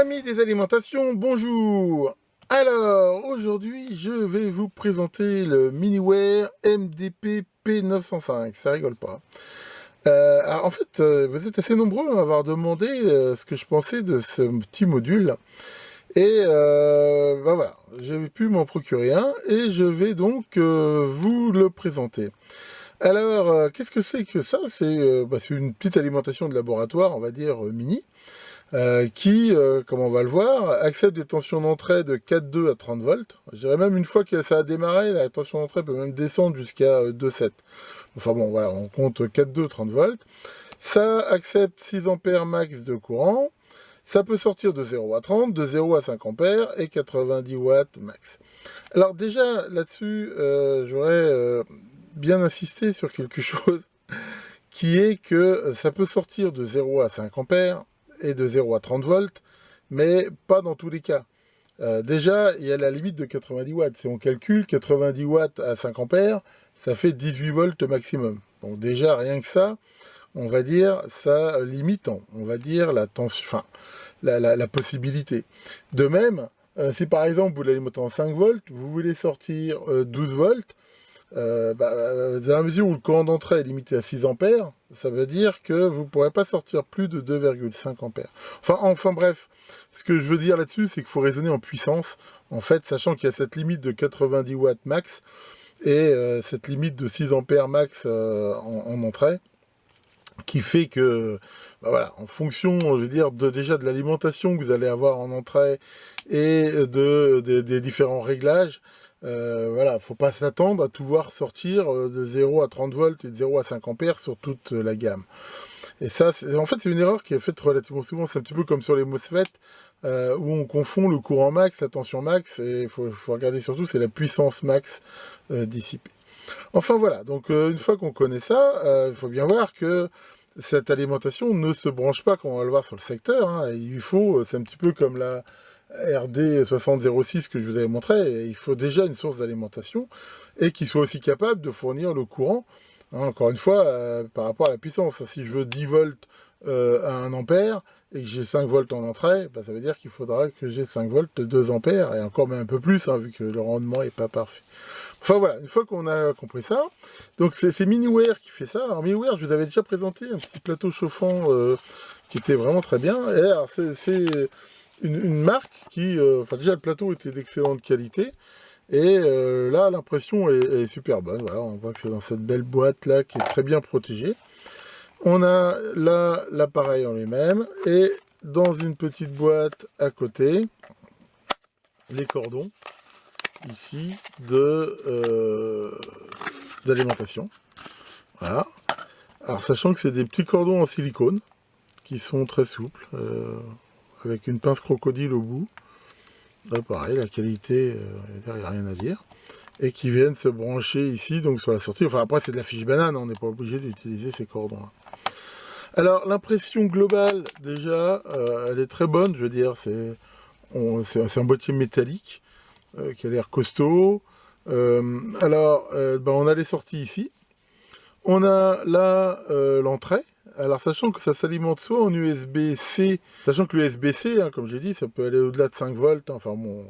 Amis des alimentations, bonjour. Alors, aujourd'hui, je vais vous présenter le Miniware MDP P905. Ça rigole pas. Alors, en fait, vous êtes assez nombreux à m'avoir demandé ce que je pensais de ce petit module. Et voilà, j'ai pu m'en procurer un et je vais donc vous le présenter. Alors, qu'est-ce que c'est que ça? C'est une petite alimentation de laboratoire, on va dire mini. Qui, comme on va le voir, accepte des tensions d'entrée de 4,2 à 30 volts. Je dirais même une fois que ça a démarré, la tension d'entrée peut même descendre jusqu'à 2,7. Enfin bon, voilà, on compte 4,2, 30 volts. Ça accepte 6 ampères max de courant. Ça peut sortir de 0 à 30, de 0 à 5 ampères et 90 watts max. Alors déjà, là-dessus, j'aurais bien insisté sur quelque chose qui est que ça peut sortir de 0 à 5 ampères et de 0 à 30 volts, mais pas dans tous les cas. Déjà, il y a la limite de 90 watts. Si on calcule 90 watts à 5 ampères, ça fait 18 volts maximum. Donc déjà, rien que ça, on va dire, ça limite, on va dire, la tension, enfin, la possibilité. De même, si par exemple vous l'alimentez en 5 volts, vous voulez sortir 12 volts, dans la mesure où le courant d'entrée est limité à 6 ampères, ça veut dire que vous ne pourrez pas sortir plus de 2,5 ampères. Enfin bref, ce que je veux dire là-dessus, c'est qu'il faut raisonner en puissance, en fait, sachant qu'il y a cette limite de 90 watts max et cette limite de 6 ampères max en entrée, qui fait que, voilà, en fonction, je veux dire, déjà de l'alimentation que vous allez avoir en entrée et des différents réglages, voilà, faut pas s'attendre à tout voir sortir de 0 à 30 volts et de 0 à 5 ampères sur toute la gamme. Et ça, en fait, c'est une erreur qui est faite relativement souvent. C'est un petit peu comme sur les MOSFET, où on confond le courant max, la tension max, et il faut regarder surtout, c'est la puissance max dissipée. Enfin voilà, donc une fois qu'on connaît ça, il faut bien voir que cette alimentation ne se branche pas, comme on va le voir sur le secteur. Hein. Il faut, c'est un petit peu comme la RD 6006 que je vous avais montré, il faut déjà une source d'alimentation et qui soit aussi capable de fournir le courant, hein, encore une fois, par rapport à la puissance. Si je veux 10 volts à 1 ampère et que j'ai 5 volts en entrée, ça veut dire qu'il faudra que j'ai 5 volts de 2 ampères et encore même un peu plus, hein, vu que le rendement n'est pas parfait. Enfin voilà, une fois qu'on a compris ça, donc c'est Miniware qui fait ça. Alors Miniware, je vous avais déjà présenté un petit plateau chauffant qui était vraiment très bien. Et alors c'est une marque qui, déjà le plateau était d'excellente qualité. Et là, l'impression est super bonne. Voilà, on voit que c'est dans cette belle boîte là qui est très bien protégée. On a là l'appareil en lui-même et dans une petite boîte à côté, les cordons ici d'alimentation. Voilà. Alors sachant que c'est des petits cordons en silicone qui sont très souples, avec une pince crocodile au bout. Là pareil, la qualité, il n'y a rien à dire. Et qui viennent se brancher ici, donc sur la sortie. Enfin après c'est de la fiche banane, on n'est pas obligé d'utiliser ces cordons-là. Alors l'impression globale déjà, elle est très bonne, je veux dire, c'est un boîtier métallique. Qui a l'air costaud. On a les sorties ici. On a là l'entrée. Alors, sachant que ça s'alimente soit en USB-C, sachant que l'USB-C, hein, comme j'ai dit, ça peut aller au-delà de 5 volts. Enfin bon,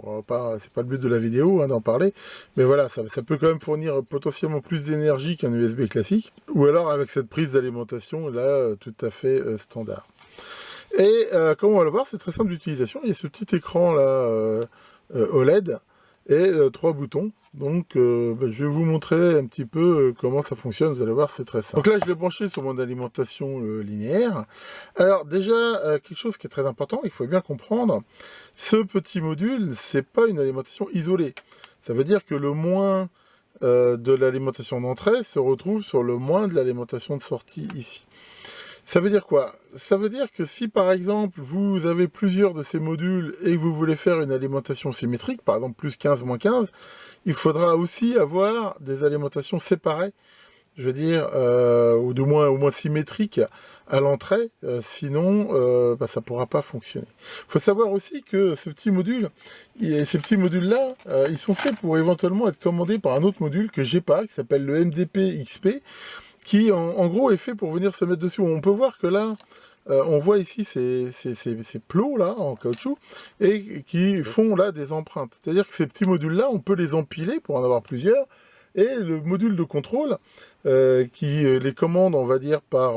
c'est pas le but de la vidéo hein, d'en parler. Mais voilà, ça peut quand même fournir potentiellement plus d'énergie qu'un USB classique. Ou alors avec cette prise d'alimentation, là, tout à fait standard. Et comme on va le voir, c'est très simple d'utilisation. Il y a ce petit écran là OLED et 3 boutons. Donc je vais vous montrer un petit peu comment ça fonctionne. Vous allez voir, c'est très simple. Donc là, je l'ai branché sur mon alimentation linéaire. Alors déjà, quelque chose qui est très important, il faut bien comprendre, ce petit module, c'est pas une alimentation isolée. Ça veut dire que le moins de l'alimentation d'entrée se retrouve sur le moins de l'alimentation de sortie ici. Ça veut dire quoi? Ça veut dire que si par exemple vous avez plusieurs de ces modules et que vous voulez faire une alimentation symétrique, par exemple plus 15, moins 15, il faudra aussi avoir des alimentations séparées, je veux dire, ou au moins symétriques à l'entrée, sinon ça ne pourra pas fonctionner. Il faut savoir aussi que ces petits modules-là, ils sont faits pour éventuellement être commandés par un autre module que j'ai pas, qui s'appelle le MDP XP, qui en gros est fait pour venir se mettre dessus. On peut voir que là, on voit ici ces plots là en caoutchouc et qui font là des empreintes. C'est-à-dire que ces petits modules-là, on peut les empiler pour en avoir plusieurs. Et le module de contrôle qui les commande, on va dire, par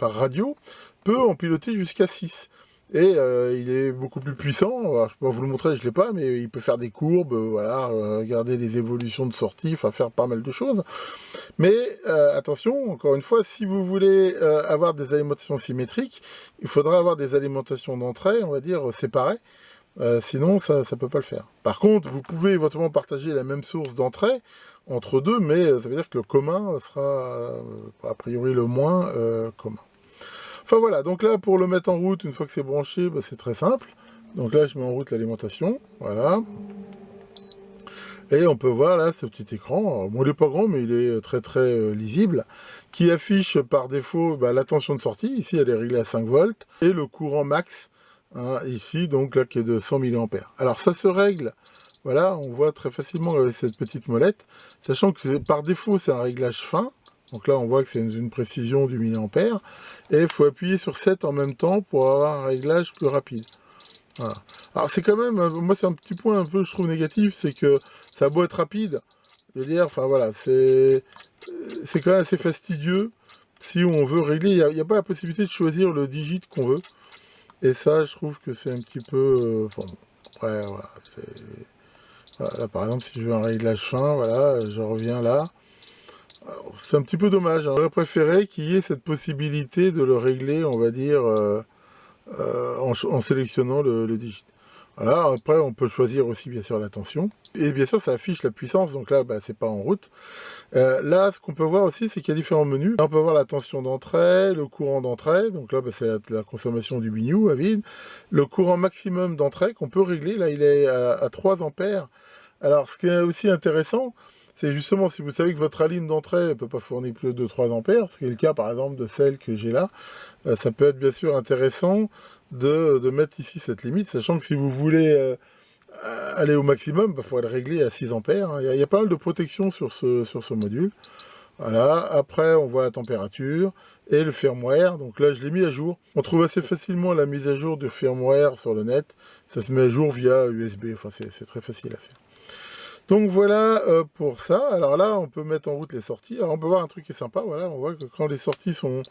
radio, peut en piloter jusqu'à 6. Et il est beaucoup plus puissant. Alors, je peux pas vous le montrer, je ne l'ai pas, mais il peut faire des courbes, voilà, regarder les évolutions de sortie, enfin faire pas mal de choses. Mais attention, encore une fois, si vous voulez avoir des alimentations symétriques, il faudra avoir des alimentations d'entrée, on va dire, séparées. Sinon, ça ne peut pas le faire. Par contre, vous pouvez éventuellement partager la même source d'entrée entre deux, mais ça veut dire que le commun sera a priori le moins commun. Enfin voilà, donc là, pour le mettre en route, une fois que c'est branché, bah, c'est très simple. Donc là, je mets en route l'alimentation, voilà. Et on peut voir là ce petit écran, alors, bon, il n'est pas grand, mais il est très très lisible, qui affiche par défaut bah, la tension de sortie, ici elle est réglée à 5 volts, et le courant max, hein, ici, donc là qui est de 100 mA. Alors ça se règle, voilà, on voit très facilement avec cette petite molette, sachant que par défaut c'est un réglage fin, donc là on voit que c'est une précision du milliampère, et il faut appuyer sur 7 en même temps pour avoir un réglage plus rapide. Voilà. Alors c'est quand même, moi c'est un petit point un peu je trouve négatif, c'est que ça a beau être rapide, je veux dire, enfin voilà, c'est quand même assez fastidieux si on veut régler, il n'y a pas la possibilité de choisir le digit qu'on veut, et ça je trouve que c'est un petit peu, enfin, après voilà, voilà, là par exemple si je veux un réglage fin, voilà, je reviens là, c'est un petit peu dommage, hein. J'aurais préféré qu'il y ait cette possibilité de le régler, on va dire, en sélectionnant le digit. Voilà, après on peut choisir aussi bien sûr la tension. Et bien sûr ça affiche la puissance, donc là bah, c'est pas en route. Là ce qu'on peut voir aussi c'est qu'il y a différents menus. Là, on peut voir la tension d'entrée, le courant d'entrée, donc là bah, c'est la consommation du biniou à vide. Le courant maximum d'entrée qu'on peut régler, là il est à 3 ampères. Alors ce qui est aussi intéressant, c'est justement si vous savez que votre alim d'entrée ne peut pas fournir plus de 3 ampères, ce qui est le cas par exemple de celle que j'ai là, ça peut être bien sûr intéressant de mettre ici cette limite, sachant que si vous voulez aller au maximum, il faut le régler à 6 ampères. Hein. Il y a pas mal de protection sur ce module. Voilà, après on voit la température et le firmware, donc là je l'ai mis à jour. On trouve assez facilement la mise à jour du firmware sur le net, ça se met à jour via USB, enfin c'est très facile à faire. Donc voilà pour ça. Alors là, on peut mettre en route les sorties. Alors on peut voir un truc qui est sympa, voilà, on voit que quand les sorties sont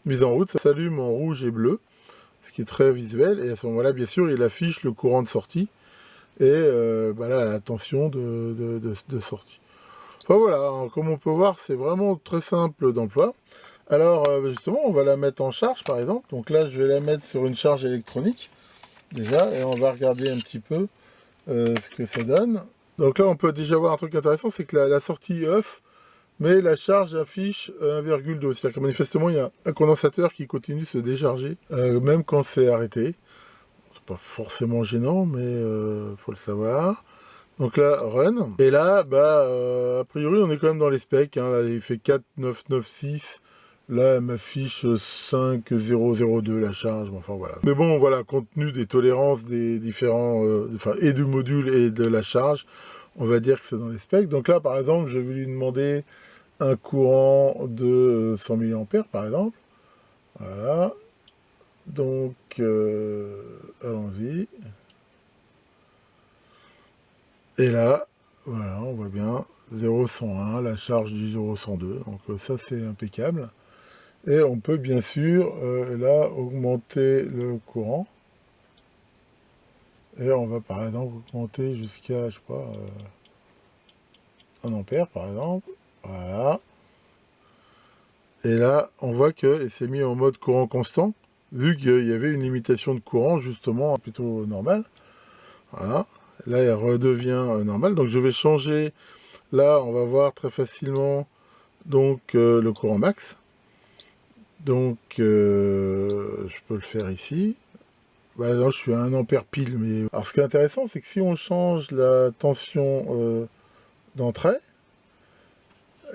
mises en route, ça s'allume en rouge et bleu, ce qui est très visuel. Et à ce moment-là, bien sûr, il affiche le courant de sortie et bah là, la tension de sortie. Enfin voilà, hein, comme on peut voir, c'est vraiment très simple d'emploi. Alors justement, on va la mettre en charge par exemple. Donc là, je vais la mettre sur une charge électronique déjà et on va regarder un petit peu ce que ça donne. Donc là, on peut déjà voir un truc intéressant, c'est que la sortie off, mais la charge affiche 1,2. C'est-à-dire que manifestement, il y a un condensateur qui continue de se décharger, même quand c'est arrêté. C'est pas forcément gênant, mais faut le savoir. Donc là, run. Et là, bah, a priori, on est quand même dans les specs. Hein. Là, il fait 4,996. Là, elle m'affiche 5,002 la charge. Enfin voilà. Mais bon, voilà, compte tenu des tolérances des différents, enfin, et du module et de la charge, on va dire que c'est dans les specs. Donc là, par exemple, je vais lui demander un courant de 100 mA, par exemple. Voilà. Donc, allons-y. Et là, voilà, on voit bien 0,101, la charge du 0,102. Donc ça, c'est impeccable. Et on peut bien sûr, là, augmenter le courant. Et on va par exemple augmenter jusqu'à, je sais pas, 1 ampère par exemple. Voilà. Et là, on voit que c'est mis en mode courant constant, vu qu'il y avait une limitation de courant, justement, plutôt normale. Voilà. Là, elle redevient normale. Donc, je vais changer. Là, on va voir très facilement donc, le courant max. Donc, je peux le faire ici. Bah, là, je suis à 1 ampère pile. Mais... Alors, ce qui est intéressant, c'est que si on change la tension d'entrée,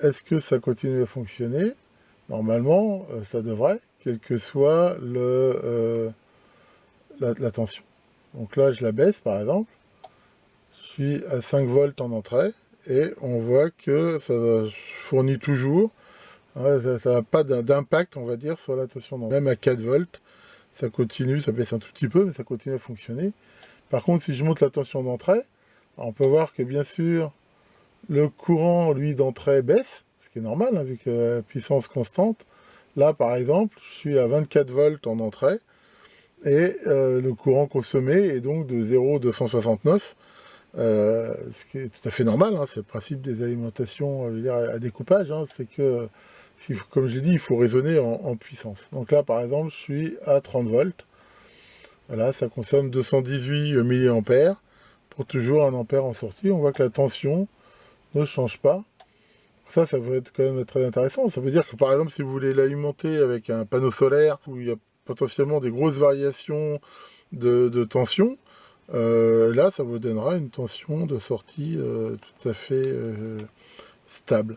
est-ce que ça continue à fonctionner? Normalement, ça devrait, quelle que soit la tension. Donc là, je la baisse, par exemple. Je suis à 5 volts en entrée, et on voit que ça fournit toujours. Ouais, ça n'a pas d'impact, on va dire, sur la tension d'entrée. Même à 4 volts, ça continue, ça baisse un tout petit peu, mais ça continue à fonctionner. Par contre, si je monte la tension d'entrée, on peut voir que bien sûr, le courant, lui, d'entrée baisse, ce qui est normal, hein, vu que la puissance constante. Là, par exemple, je suis à 24 volts en entrée, et le courant consommé est donc de 0,269, ce qui est tout à fait normal, hein, c'est le principe des alimentations, je veux dire, à découpage, hein, c'est que, comme j'ai dit, il faut raisonner en puissance. Donc là, par exemple, je suis à 30 volts, voilà, ça consomme 218 mA, pour toujours 1 ampère en sortie. On voit que la tension ne change pas. Ça peut être quand même très intéressant. Ça veut dire que, par exemple, si vous voulez l'alimenter avec un panneau solaire, où il y a potentiellement des grosses variations de tension, là, ça vous donnera une tension de sortie tout à fait stable.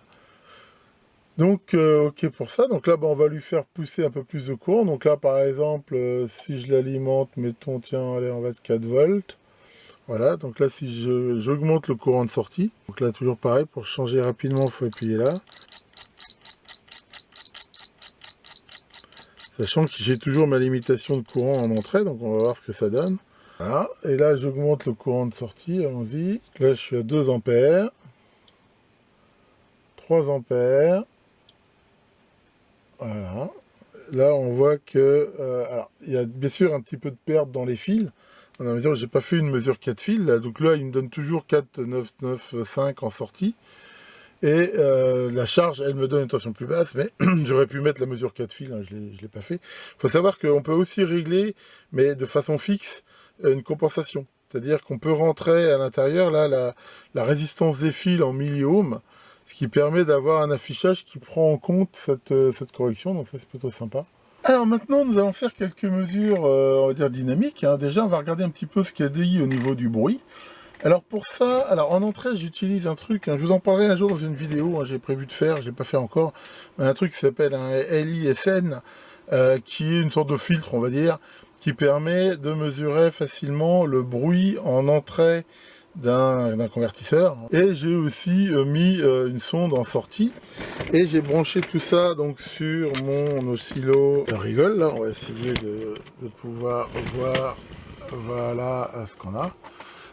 Donc, ok pour ça. Donc là, on va lui faire pousser un peu plus de courant. Donc là, par exemple, si je l'alimente, mettons, tiens, allez, on va être 4 volts. Voilà, donc là, si j'augmente le courant de sortie, donc là, toujours pareil, pour changer rapidement, il faut appuyer là. Sachant que j'ai toujours ma limitation de courant en entrée, donc on va voir ce que ça donne. Voilà, et là, j'augmente le courant de sortie, allons-y. Là, je suis à 2 ampères, 3 ampères. Voilà. Là, on voit que... alors, il y a bien sûr un petit peu de perte dans les fils. On a mesure, j'ai pas fait une mesure 4 fils, là, donc là il me donne toujours 4,995 en sortie. Et la charge, elle me donne une tension plus basse, mais j'aurais pu mettre la mesure 4 fils, hein, je l'ai pas fait. Il faut savoir qu'on peut aussi régler, mais de façon fixe, une compensation. C'est-à-dire qu'on peut rentrer à l'intérieur, là, la résistance des fils en milliohms, ce qui permet d'avoir un affichage qui prend en compte cette correction, donc ça c'est plutôt sympa. Alors maintenant, nous allons faire quelques mesures, on va dire dynamiques, hein. Déjà, on va regarder un petit peu ce qu'il y a dit au niveau du bruit. Alors pour ça, alors en entrée, j'utilise un truc, hein, je vous en parlerai un jour dans une vidéo, hein, j'ai prévu de faire, je l'ai pas fait encore, mais un truc qui s'appelle un LISN, qui est une sorte de filtre, on va dire, qui permet de mesurer facilement le bruit en entrée d'un convertisseur. Et j'ai aussi mis une sonde en sortie, et j'ai branché tout ça donc sur mon oscillo Rigol. Là, on va essayer de pouvoir voir, voilà ce qu'on a.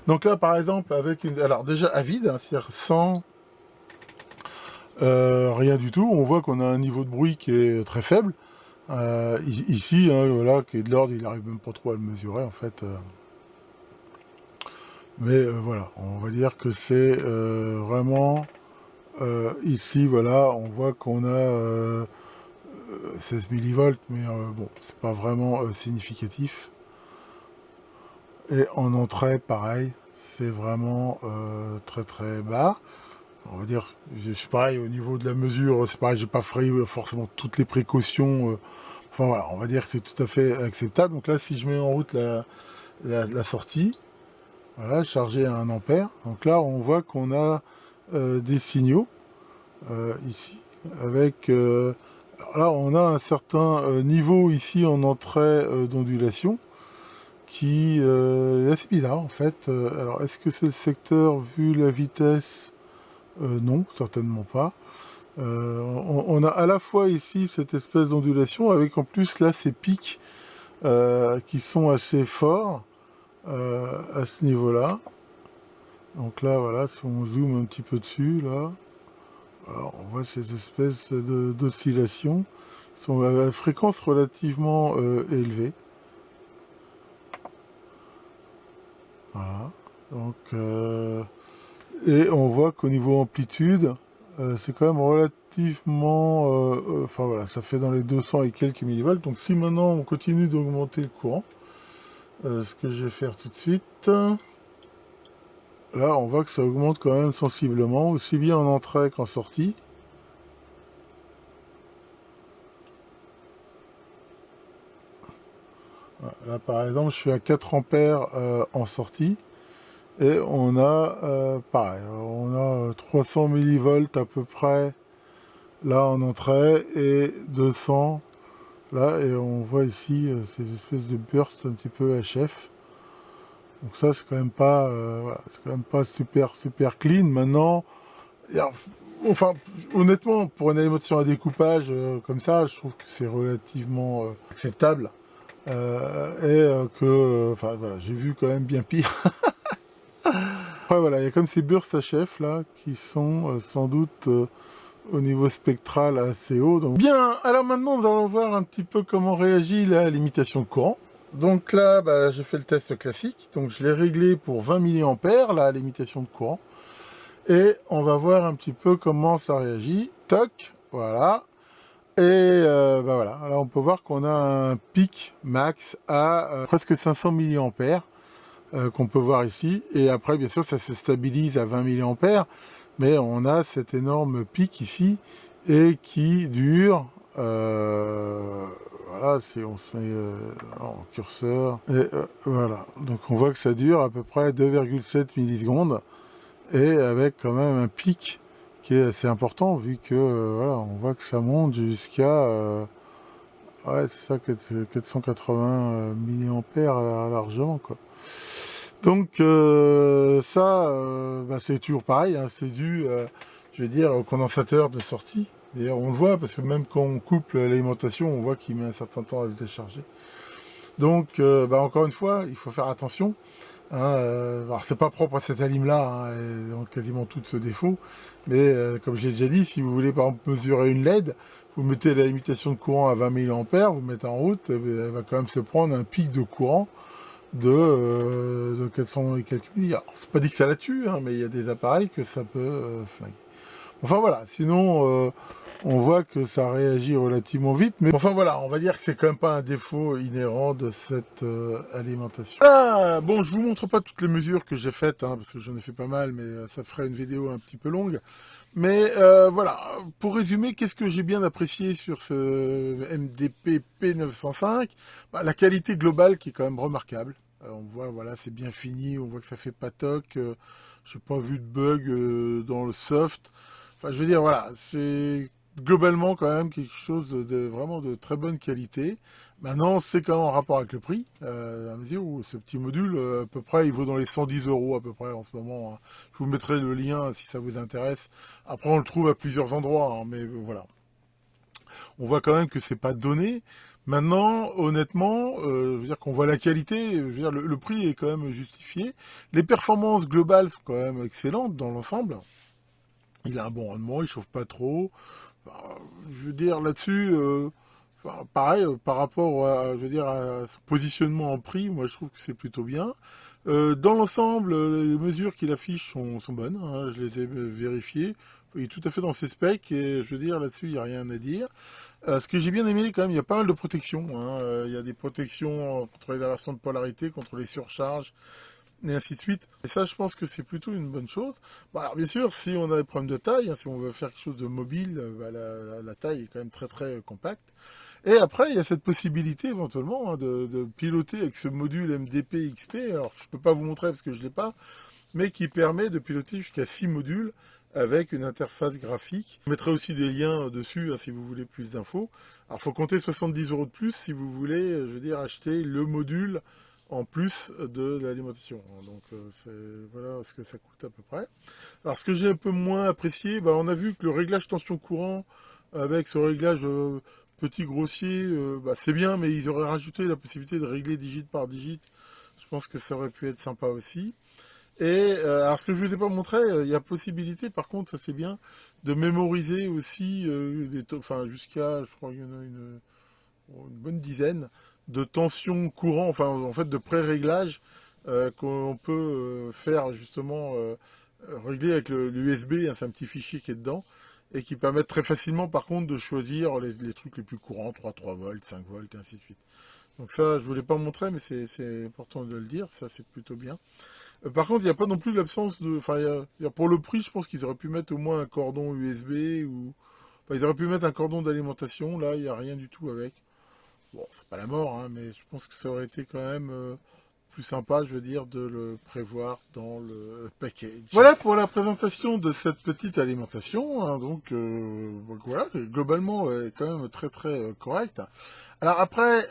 Donc là, par exemple, avec une... Alors déjà à vide, hein, c'est-à-dire sans rien du tout, on voit qu'on a un niveau de bruit qui est très faible. Ici, hein, voilà, qui est de l'ordre, il n'arrive même pas trop à le mesurer, en fait. Mais voilà, on va dire que c'est vraiment... ici, voilà, on voit qu'on a 16 millivolts, mais bon, c'est pas vraiment significatif. Et en entrée, pareil, c'est vraiment très très bas. On va dire, je suis pareil au niveau de la mesure, c'est pareil, j'ai pas pris forcément toutes les précautions. Enfin voilà, on va dire que c'est tout à fait acceptable. Donc là, si je mets en route la sortie, voilà, chargée à 1 ampère. Donc là, on voit qu'on a des signaux ici, avec... alors là, on a un certain niveau ici en entrée d'ondulation, qui est assez bizarre en fait. Alors, est-ce que c'est le secteur vu la vitesse? Non, certainement pas. On a à la fois ici cette espèce d'ondulation, avec en plus là ces pics qui sont assez forts à ce niveau-là. Donc là, voilà, si on zoome un petit peu dessus, là, alors on voit ces espèces d'oscillations qui sont à fréquence relativement élevée. Voilà. Donc, et on voit qu'au niveau amplitude, c'est quand même relativement... enfin voilà, ça fait dans les 200 et quelques millivolts. Donc si maintenant on continue d'augmenter le courant, ce que je vais faire tout de suite, là on voit que ça augmente quand même sensiblement, aussi bien en entrée qu'en sortie. Voilà, là par exemple, je suis à 4 ampères en sortie. Et on a, pareil, on a 300 millivolts à peu près là en entrée et 200 là, et on voit ici ces espèces de bursts un petit peu HF. Donc ça c'est quand même pas, voilà, c'est quand même pas super clean. Maintenant, enfin honnêtement pour une alimentation à découpage comme ça, je trouve que c'est relativement acceptable. Enfin voilà, j'ai vu quand même bien pire. Après voilà, il y a comme ces burst HF là, qui sont sans doute au niveau spectral assez haut. Donc... Bien, alors maintenant nous allons voir un petit peu comment réagit la limitation de courant. Donc là, bah, j'ai fait le test classique, donc je l'ai réglé pour 20 mA, la limitation de courant. Et on va voir un petit peu comment ça réagit. Toc, voilà. Et bah voilà, là on peut voir qu'on a un pic max à presque 500 mA qu'on peut voir ici. Et après, bien sûr, ça se stabilise à 20 mA, mais on a cet énorme pic ici et qui dure. Voilà, si on se met en curseur, et voilà, donc on voit que ça dure à peu près 2,7 millisecondes et avec quand même un pic qui est assez important vu que voilà, on voit que ça monte jusqu'à ouais, c'est ça, 480 mA largement quoi. Donc ça, bah, c'est toujours pareil, hein, c'est dû, je vais dire, au condensateur de sortie. D'ailleurs, on le voit parce que même quand on coupe l'alimentation, on voit qu'il met un certain temps à se décharger. Donc, bah, encore une fois, il faut faire attention. Hein, alors, c'est pas propre à cette alim-là, hein, elles ont quasiment toutes ce défaut. Mais comme j'ai déjà dit, si vous voulez par exemple mesurer une LED, vous mettez la limitation de courant à 20 mA, vous mettez en route, elle va quand même se prendre un pic de courant de 400 et quelques milliards. C'est pas dit que ça la tue, hein, mais il y a des appareils que ça peut flinguer. Enfin voilà, sinon on voit que ça réagit relativement vite, mais enfin voilà, on va dire que c'est quand même pas un défaut inhérent de cette alimentation. Ah, bon, je vous montre pas toutes les mesures que j'ai faites, hein, parce que j'en ai fait pas mal, mais ça ferait une vidéo un petit peu longue. Mais voilà, pour résumer, qu'est-ce que j'ai bien apprécié sur ce MDP P905 ? Bah, la qualité globale qui est quand même remarquable. On voit, voilà, c'est bien fini, on voit que ça fait pas toc. J'ai pas vu de bug dans le soft. Enfin, je veux dire, voilà, c'est globalement quand même quelque chose de vraiment de très bonne qualité. Maintenant, c'est quand même en rapport avec le prix, à mesure où ce petit module, à peu près, il vaut dans les 110 € à peu près en ce moment, hein. Je vous mettrai le lien si ça vous intéresse. Après, on le trouve à plusieurs endroits, hein, mais voilà. On voit quand même que c'est pas donné. Maintenant, honnêtement, je veux dire qu'on voit la qualité, je veux dire le prix est quand même justifié. Les performances globales sont quand même excellentes dans l'ensemble. Il a un bon rendement, il chauffe pas trop. Je veux dire là-dessus, enfin, pareil par rapport à, je veux dire, à son positionnement en prix, moi je trouve que c'est plutôt bien. Dans l'ensemble, les mesures qu'il affiche sont bonnes, hein, je les ai vérifiées. Il est tout à fait dans ses specs et je veux dire là-dessus il n'y a rien à dire. Ce que j'ai bien aimé quand même, il y a pas mal de protections, hein. Il y a des protections contre les inversions de polarité, contre les surcharges, et ainsi de suite. Et ça, je pense que c'est plutôt une bonne chose. Bon, alors bien sûr, si on a des problèmes de taille, hein, si on veut faire quelque chose de mobile, bah, la taille est quand même très très compacte. Et après, il y a cette possibilité éventuellement, hein, de piloter avec ce module MDP XP. Alors, je peux pas vous montrer parce que je l'ai pas, mais qui permet de piloter jusqu'à 6 modules avec une interface graphique. Je mettrai aussi des liens dessus, hein, si vous voulez plus d'infos. Alors, il faut compter 70 € de plus si vous voulez, je veux dire, acheter le module en plus de l'alimentation. Donc, voilà ce que ça coûte à peu près. Alors, ce que j'ai un peu moins apprécié, bah, on a vu que le réglage tension courant, avec ce réglage petit grossier, bah, c'est bien, mais ils auraient rajouté la possibilité de régler digit par digit. Je pense que ça aurait pu être sympa aussi. Et alors ce que je vous ai pas montré, il y a possibilité, par contre, ça c'est bien, de mémoriser aussi enfin jusqu'à, je crois qu'il y en a une bonne dizaine de tensions courant, enfin en fait de pré-réglage qu'on peut faire justement régler avec l'USB, hein, c'est un petit fichier qui est dedans et qui permet très facilement par contre de choisir les trucs les plus courants, 3 volts, 5 volts et ainsi de suite. Donc ça, je voulais pas montrer, mais c'est important de le dire, ça c'est plutôt bien. Par contre, il n'y a pas non plus l'absence de... Enfin, pour le prix, je pense qu'ils auraient pu mettre au moins un cordon USB ou... Enfin, ils auraient pu mettre un cordon d'alimentation, là, il n'y a rien du tout avec. Bon, c'est pas la mort, hein, mais je pense que ça aurait été quand même plus sympa, je veux dire, de le prévoir dans le package. Voilà pour la présentation de cette petite alimentation, hein, donc voilà, globalement, elle est quand même très très correcte. Alors après,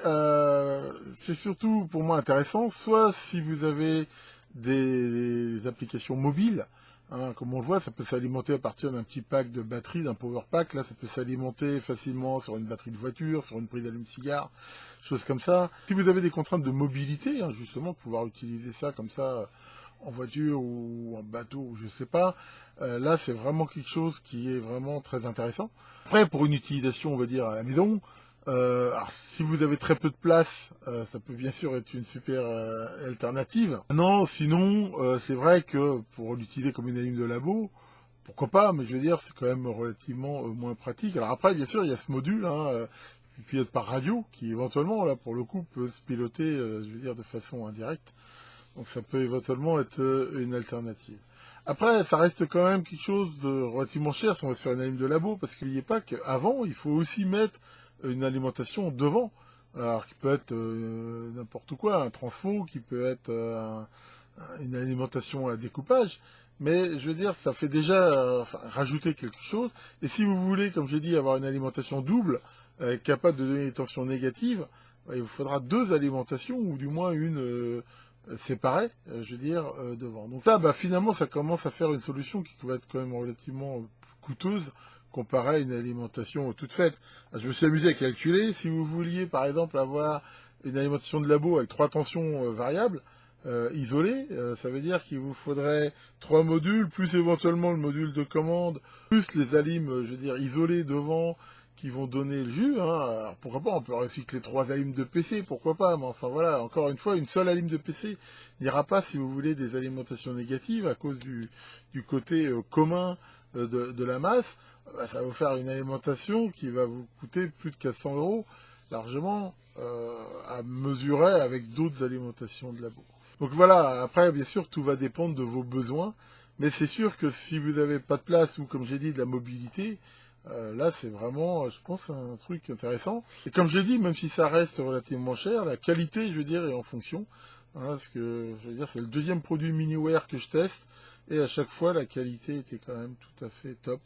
c'est surtout pour moi intéressant, soit si vous avez des applications mobiles, Hein, comme on le voit, ça peut s'alimenter à partir d'un petit pack de batterie, d'un power pack. Là, ça peut s'alimenter facilement sur une batterie de voiture, sur une prise d'allume-cigare, choses comme ça. Si vous avez des contraintes de mobilité, hein, justement, pouvoir utiliser ça comme ça en voiture ou en bateau, ou je sais pas, là, c'est vraiment quelque chose qui est vraiment très intéressant. Après, pour une utilisation, on va dire, à la maison, alors, si vous avez très peu de place, ça peut bien sûr être une super alternative. Non, sinon, c'est vrai que pour l'utiliser comme une allume de labo, pourquoi pas, mais je veux dire, c'est quand même relativement moins pratique. Alors après, bien sûr, il y a ce module, hein, pilote par radio, qui éventuellement, là, pour le coup, peut se piloter, je veux dire, de façon indirecte. Donc ça peut éventuellement être une alternative. Après, ça reste quand même quelque chose de relativement cher si on va se faire une allume de labo, parce qu'il n'y a pas qu'avant, il faut aussi mettre une alimentation devant. Alors, qui peut être n'importe quoi, un transfo, qui peut être une alimentation à découpage. Mais je veux dire, ça fait déjà rajouter quelque chose. Et si vous voulez, comme j'ai dit, avoir une alimentation double, capable de donner des tensions négatives, il vous faudra deux alimentations, ou du moins une séparée, je veux dire, devant. Donc ça, finalement, ça commence à faire une solution qui va être quand même relativement coûteuse, comparé à une alimentation toute faite. Je me suis amusé à calculer, si vous vouliez par exemple avoir une alimentation de labo avec 3 tensions variables, isolées, ça veut dire qu'il vous faudrait 3 modules, plus éventuellement le module de commande, plus les alimes, je veux dire, isolées devant, qui vont donner le jus. Hein. Alors pourquoi pas, on peut recycler 3 alimes de PC, pourquoi pas, mais enfin voilà, encore une fois, une seule alime de PC n'ira pas si vous voulez des alimentations négatives à cause du côté commun de la masse. Ça va vous faire une alimentation qui va vous coûter plus de 400 €, largement à mesurer avec d'autres alimentations de labo. Donc voilà, après bien sûr tout va dépendre de vos besoins, mais c'est sûr que si vous n'avez pas de place ou comme j'ai dit de la mobilité, là c'est vraiment, je pense, un truc intéressant. Et comme j'ai dit, même si ça reste relativement cher, la qualité, je veux dire, est en fonction. Hein, parce que, je veux dire, c'est le deuxième produit Miniware que je teste, et à chaque fois la qualité était quand même tout à fait top.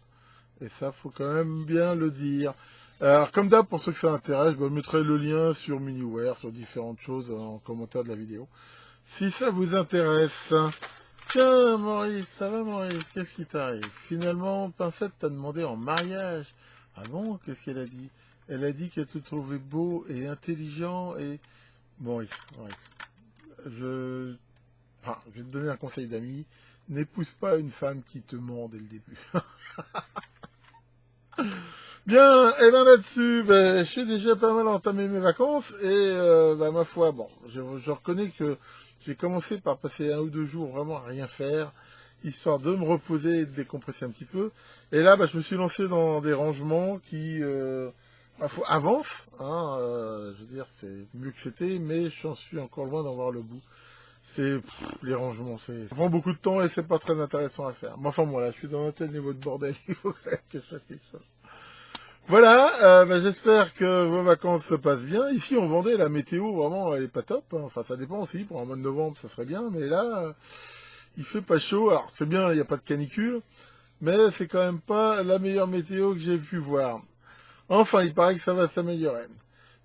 Et ça, faut quand même bien le dire. Alors, comme d'hab, pour ceux que ça intéresse, je mettrai le lien sur Miniware, sur différentes choses en commentaire de la vidéo. Si ça vous intéresse. Tiens, Maurice, ça va, Maurice? Qu'est-ce qui t'arrive? Finalement, Pincette t'a demandé en mariage. Ah bon? Qu'est-ce qu'elle a dit? Elle a dit qu'elle te trouvait beau et intelligent et... Maurice, je vais te donner un conseil d'ami. N'épouse pas une femme qui te ment dès le début. Bien, et bien là-dessus, je suis déjà pas mal entamé mes vacances et ma foi, bon, je reconnais que j'ai commencé par passer 1 ou 2 jours vraiment à rien faire, histoire de me reposer et de décompresser un petit peu. Et là, je me suis lancé dans des rangements qui avancent. Hein, je veux dire, c'est mieux que c'était, mais j'en suis encore loin d'en voir le bout. C'est les rangements, ça prend beaucoup de temps et c'est pas très intéressant à faire. Mais enfin, moi, là, je suis dans un tel niveau de bordel, il faut que je fasse quelque chose. Voilà, j'espère que vos vacances se passent bien. Ici, on vendait la météo, vraiment, elle est pas top. Hein. Enfin, ça dépend aussi. Pour un mois de novembre, ça serait bien. Mais là, il fait pas chaud. Alors, c'est bien, il n'y a pas de canicule. Mais c'est quand même pas la meilleure météo que j'ai pu voir. Enfin, il paraît que ça va s'améliorer.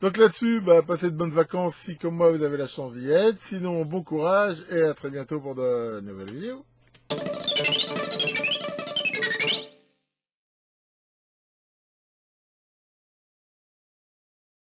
Donc là-dessus, passez de bonnes vacances si, comme moi, vous avez la chance d'y être. Sinon, bon courage et à très bientôt pour de nouvelles vidéos.